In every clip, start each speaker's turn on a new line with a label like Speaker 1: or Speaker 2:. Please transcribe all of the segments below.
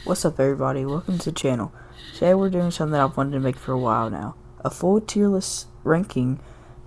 Speaker 1: What's up, everybody? Welcome to the channel. Today we're doing something I've wanted to make for a while now. A full tier list ranking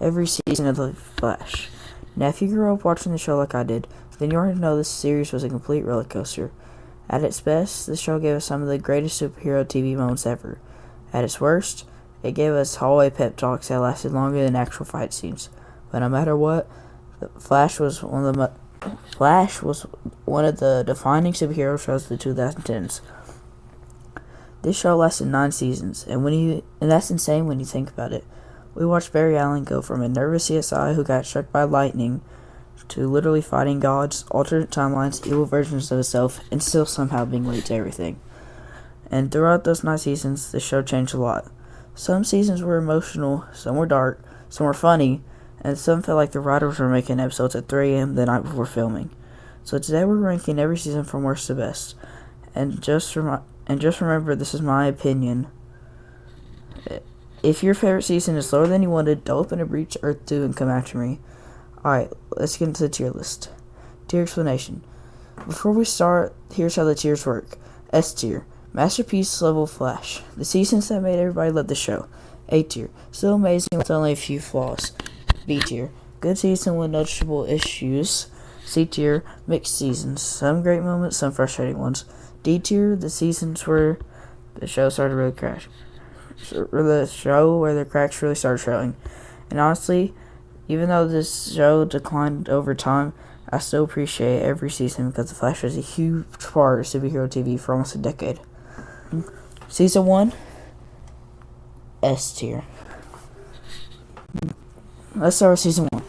Speaker 1: every season of The Flash. Now, if you grew up watching the show like I did, then you already know this series was a complete roller coaster. At its best, the show gave us some of the greatest superhero TV moments ever. At its worst, it gave us hallway pep talks that lasted longer than actual fight scenes. But no matter what, Flash was one of the defining superhero shows of the 2010s. This show lasted 9 seasons, and that's insane when you think about it. We watched Barry Allen go from a nervous CSI who got struck by lightning to literally fighting gods, alternate timelines, evil versions of himself, and still somehow being late to everything. And throughout those 9 seasons, the show changed a lot. Some seasons were emotional, some were dark, some were funny, and some felt like the writers were making episodes at 3 a.m. the night before filming. So today we're ranking every season from worst to best. And just remember, this is my opinion. If your favorite season is lower than you wanted, don't open a Breach Earth 2 and come after me. Alright, let's get into the tier list. Tier explanation. Before we start, here's how the tiers work. S tier, masterpiece level Flash. The seasons that made everybody love the show. A tier, still amazing with only a few flaws. B tier, good season with noticeable issues. C tier, mixed seasons. Some great moments, some frustrating ones. D tier, the seasons where the show started to really crash. Or the show where the cracks really started showing. And honestly, even though this show declined over time, I still appreciate every season because The Flash was a huge part of superhero TV for almost a decade. Season 1, S tier. Let's start with Season 1.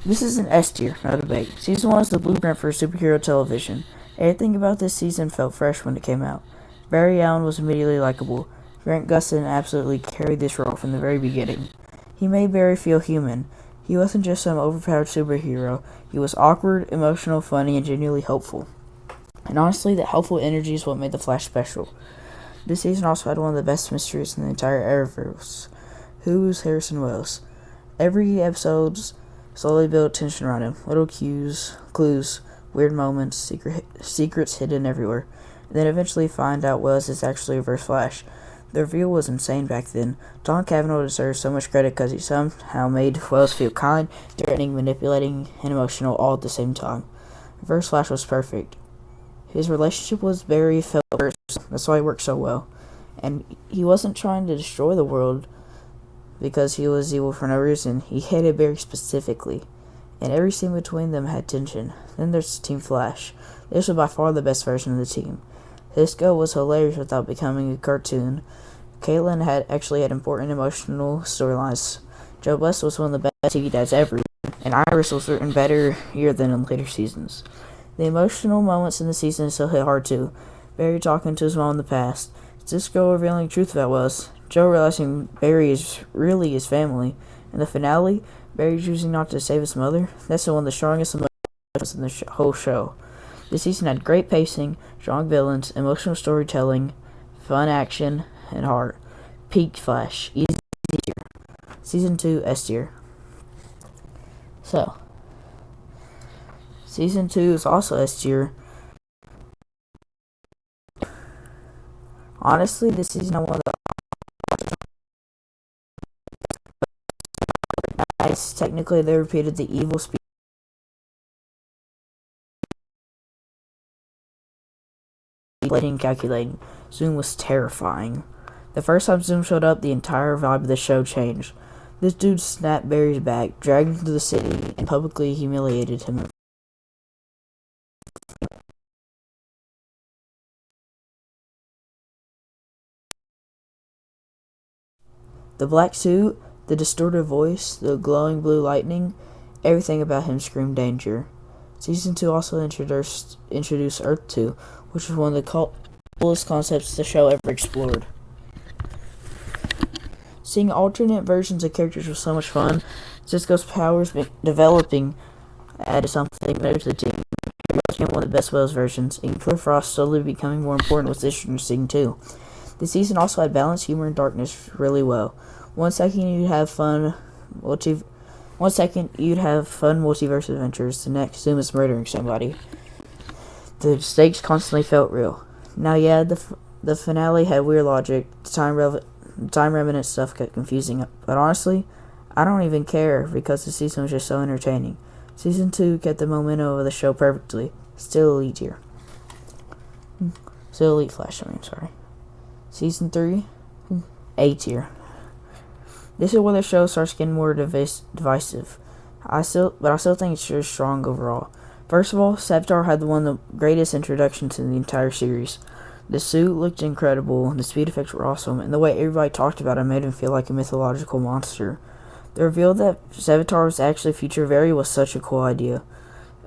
Speaker 1: This is an S tier, no debate. Season 1 is the blueprint for superhero television. Everything about this season felt fresh when it came out. Barry Allen was immediately likable. Grant Gustin absolutely carried this role from the very beginning. He made Barry feel human. He wasn't just some overpowered superhero. He was awkward, emotional, funny, and genuinely hopeful. And honestly, that helpful energy is what made The Flash special. This season also had one of the best mysteries in the entire Arrowverse. Who's Harrison Wells? Every episode slowly built tension around him. Little cues, clues, weird moments, secrets hidden everywhere. And then eventually find out Wells is actually Reverse Flash. The reveal was insane back then. Don Cavanaugh deserves so much credit because he somehow made Wells feel kind, threatening, manipulating, and emotional all at the same time. Reverse Flash was perfect. His relationship with Barry felt personal. That's why he worked so well. And he wasn't trying to destroy the world because he was evil for no reason. He hated Barry specifically. And every scene between them had tension. Then there's Team Flash. This was by far the best version of the team. Cisco was hilarious without becoming a cartoon. Caitlin actually had important emotional storylines. Joe Bless was one of the best TV dads ever, and Iris was written better here than in later seasons. The emotional moments in the season still hit hard too. Barry talking to his mom in the past, Cisco revealing the truth about Wells, Joe realizing Barry is really his family, and the finale, Barry choosing not to save his mother. That's one of the strongest emotions in the whole show. This season had great pacing, strong villains, emotional storytelling, fun action, and heart. Peak Flash, easy tier. Season 2, S tier. So, Season 2 is also S tier. Honestly, this season I one of the nice. Technically, they repeated the evil speed. And calculating. Zoom was terrifying. The first time Zoom showed up, the entire vibe of the show changed. This dude snapped Barry's back, dragged him to the city, and publicly humiliated him. The black suit, the distorted voice, the glowing blue lightning, everything about him screamed danger. Season 2 also introduced Earth 2, which was one of the coolest concepts the show ever explored. Seeing alternate versions of characters was so much fun. Cisco's powers developing added something better to the team. He became one of the best Wells versions, and Killer Frost slowly becoming more important was interesting too. The season also had balanced humor and darkness really well. One second you'd have fun multiverse adventures, the next Zoom is murdering somebody. The stakes constantly felt real. Now, yeah, the finale had weird logic, time remnant stuff got confusing, but honestly, I don't even care because the season was just so entertaining. Season 2 kept the momentum of the show perfectly. Still elite tier. Still elite Flash, sorry. Season 3, A tier. This is where the show starts getting more divisive. I still think it's just strong overall. First of all, Savitar had one of the greatest introductions in the entire series. The suit looked incredible, the speed effects were awesome, and the way everybody talked about him made him feel like a mythological monster. The reveal that Savitar was actually future Barry was such a cool idea.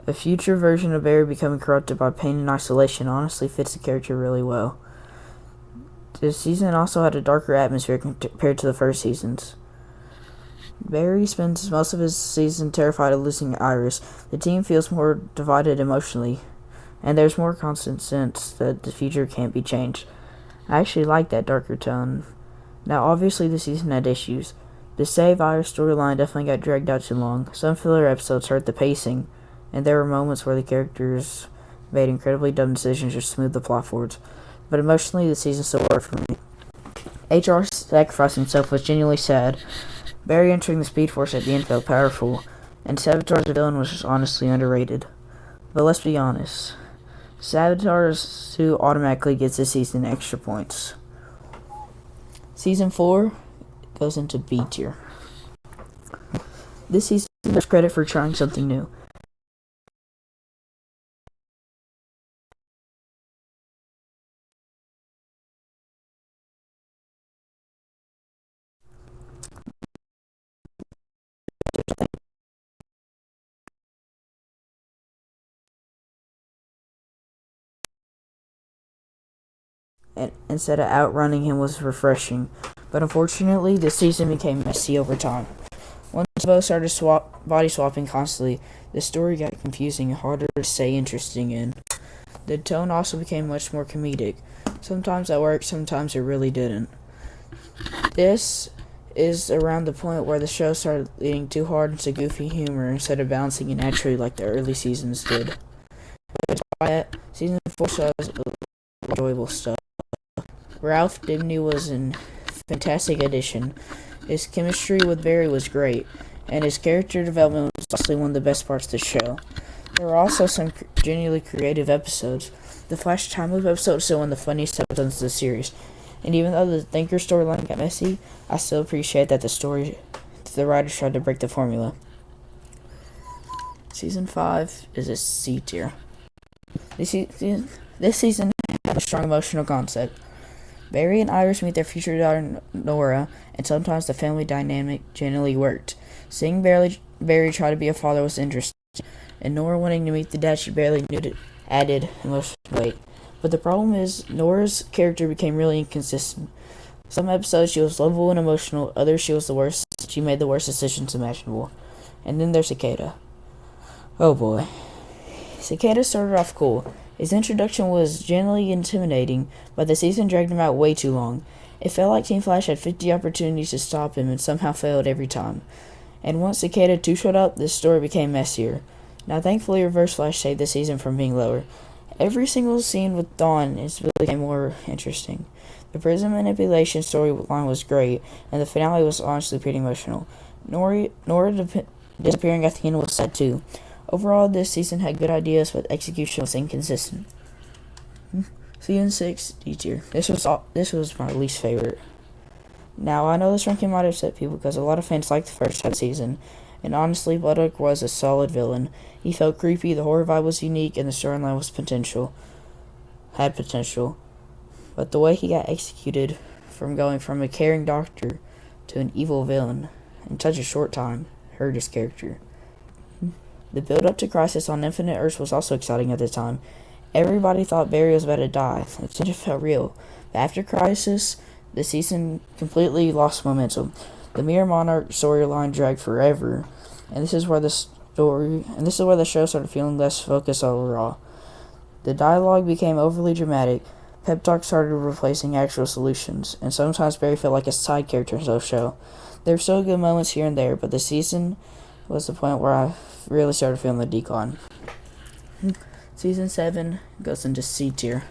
Speaker 1: A future version of Barry becoming corrupted by pain and isolation honestly fits the character really well. This season also had a darker atmosphere compared to the first seasons. Barry spends most of his season terrified of losing Iris. The team feels more divided emotionally, and there's more constant sense that the future can't be changed. I actually like that darker tone. Now, obviously, the season had issues. The Save Iris storyline definitely got dragged out too long. Some filler episodes hurt the pacing, and there were moments where the characters made incredibly dumb decisions to smooth the plot forwards. But emotionally, the season still worked for me. HR sacrificing himself was genuinely sad. Barry entering the Speed Force at the end felt powerful, and Savitar the villain was just honestly underrated. But let's be honest, Savitar's suit automatically gets this season extra points. Season 4 goes into B tier. This season deserves credit for trying something new. And instead of outrunning him was refreshing. But unfortunately, the season became messy over time. Once both started body swapping constantly, the story got confusing and harder to stay interesting in. The tone also became much more comedic. Sometimes that worked, sometimes it really didn't. This is around the point where the show started leaning too hard into goofy humor instead of balancing it naturally like the early seasons did. But despite that, season 4 shows enjoyable stuff. Ralph Dibny was a fantastic addition. His chemistry with Barry was great, and his character development was honestly one of the best parts of the show. There were also some genuinely creative episodes. The Flash Time Loop episode is still one of the funniest episodes of the series, and even though the Thinker storyline got messy, I still appreciate that the writers tried to break the formula. Season 5 is a C tier. This season had a strong emotional concept. Barry and Iris meet their future daughter Nora, and sometimes the family dynamic generally worked. Seeing Barry try to be a father was interesting, and Nora wanting to meet the dad she barely knew added emotional weight. But the problem is, Nora's character became really inconsistent. Some episodes she was lovable and emotional, others she made the worst decisions imaginable. And then there's Cicada. Oh boy. Cicada started off cool. His introduction was generally intimidating, but the season dragged him out way too long. It felt like Team Flash had 50 opportunities to stop him and somehow failed every time. And once Cicada 2 showed up, the story became messier. Now thankfully Reverse Flash saved the season from being lower. Every single scene with Dawn became more interesting. The prison manipulation storyline was great, and the finale was honestly pretty emotional. Nora disappearing at the end was sad too. Overall, this season had good ideas, but execution was inconsistent. Season 6, D tier. This was my least favorite. Now, I know this ranking might upset people because a lot of fans liked the first half of the season, and honestly, Bloodhook was a solid villain. He felt creepy, the horror vibe was unique, and the storyline had potential. But the way he got executed, from going from a caring doctor to an evil villain in such a short time, hurt his character. The build-up to Crisis on Infinite Earths was also exciting at the time. Everybody thought Barry was about to die. The tension felt real. But after Crisis, the season completely lost momentum. The Mirror Monarch storyline dragged forever, and this is where the show started feeling less focused overall. The dialogue became overly dramatic. Pep talk started replacing actual solutions, and sometimes Barry felt like a side character in the show. There were still good moments here and there, but the season was the point where I really started feeling the decline. Season 7 goes into C tier.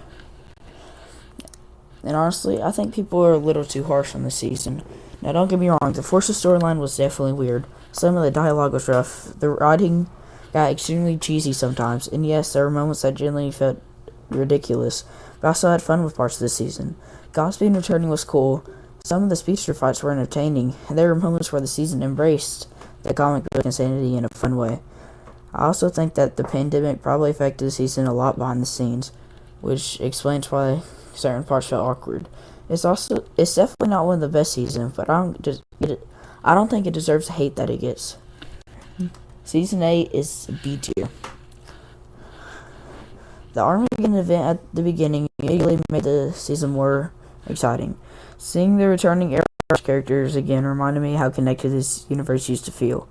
Speaker 1: And honestly, I think people are a little too harsh on this season. Now, don't get me wrong, the Forces storyline was definitely weird. Some of the dialogue was rough. The writing got extremely cheesy sometimes, and yes, there were moments that genuinely felt ridiculous, but I still had fun with parts of this season. Godspeed returning was cool. Some of the speedster fights were entertaining, and there were moments where the season embraced the comic book insanity in a fun way. I also think that the pandemic probably affected the season a lot behind the scenes, which explains why certain parts felt awkward. It's definitely not one of the best seasons, but I don't think it deserves the hate that it gets. Season 8 is B tier. The Armageddon event at the beginning immediately made the season more exciting. Seeing the returning Arrowverse characters again reminded me how connected this universe used to feel.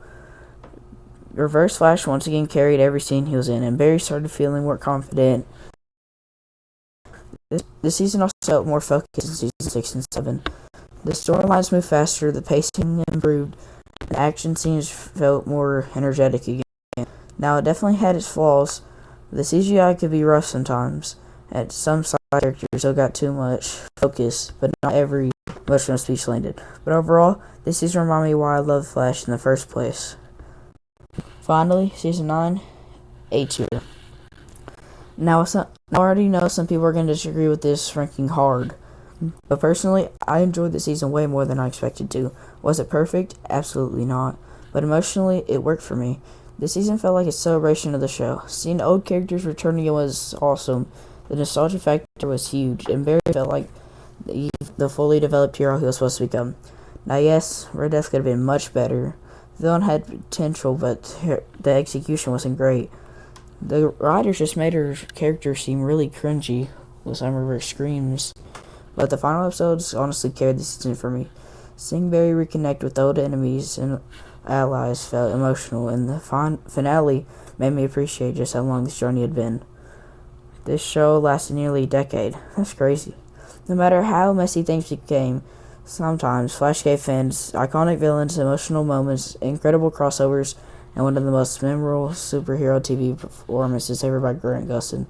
Speaker 1: Reverse Flash once again carried every scene he was in, and Barry started feeling more confident. This season also felt more focused in season 6 and 7. The storylines moved faster, the pacing improved, and the action scenes felt more energetic again. Now, it definitely had its flaws. The CGI could be rough sometimes, and some side characters still got too much focus, but not every emotional speech landed. But overall, this season reminded me why I love Flash in the first place. Finally, season 9, A tier. Now, I already know some people are going to disagree with this ranking hard, but personally, I enjoyed the season way more than I expected to. Was it perfect? Absolutely not. But emotionally, it worked for me. The season felt like a celebration of the show. Seeing old characters returning was awesome. The nostalgia factor was huge, and Barry felt like the fully developed hero he was supposed to become. Now, yes, Red Death could have been much better. The villain had potential, but the execution wasn't great. The writers just made her character seem really cringy with some of her screams. But the final episodes honestly carried the season for me. Seeing Barry reconnect with old enemies and allies felt emotional, and the finale made me appreciate just how long this journey had been. This show lasted nearly a decade. That's crazy. No matter how messy things became, sometimes Flash gave fans iconic villains, emotional moments, incredible crossovers, and one of the most memorable superhero TV performances ever by Grant Gustin.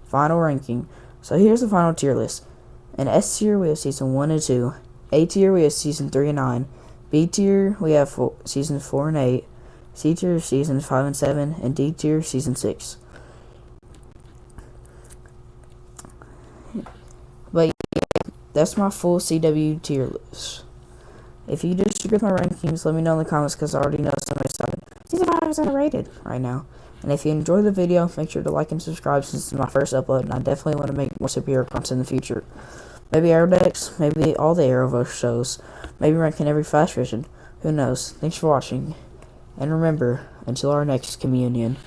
Speaker 1: Final ranking. So here's the final tier list. In S tier, we have season 1 and 2. A tier, we have season 3 and 9. B tier, we have seasons 4 and 8. C tier, seasons 5 and 7. And D tier, season 6. But yeah, that's my full CW tier list. If you disagree with my rankings, let me know in the comments, because I already know somebody's talking. Season 5 is underrated right now. And if you enjoyed the video, make sure to like and subscribe, since it's my first upload, and I definitely want to make more superhero content in the future. Maybe Arrowdex, maybe all the Arrowverse shows, maybe ranking every Flash vision. Who knows? Thanks for watching, and remember, until our next communion.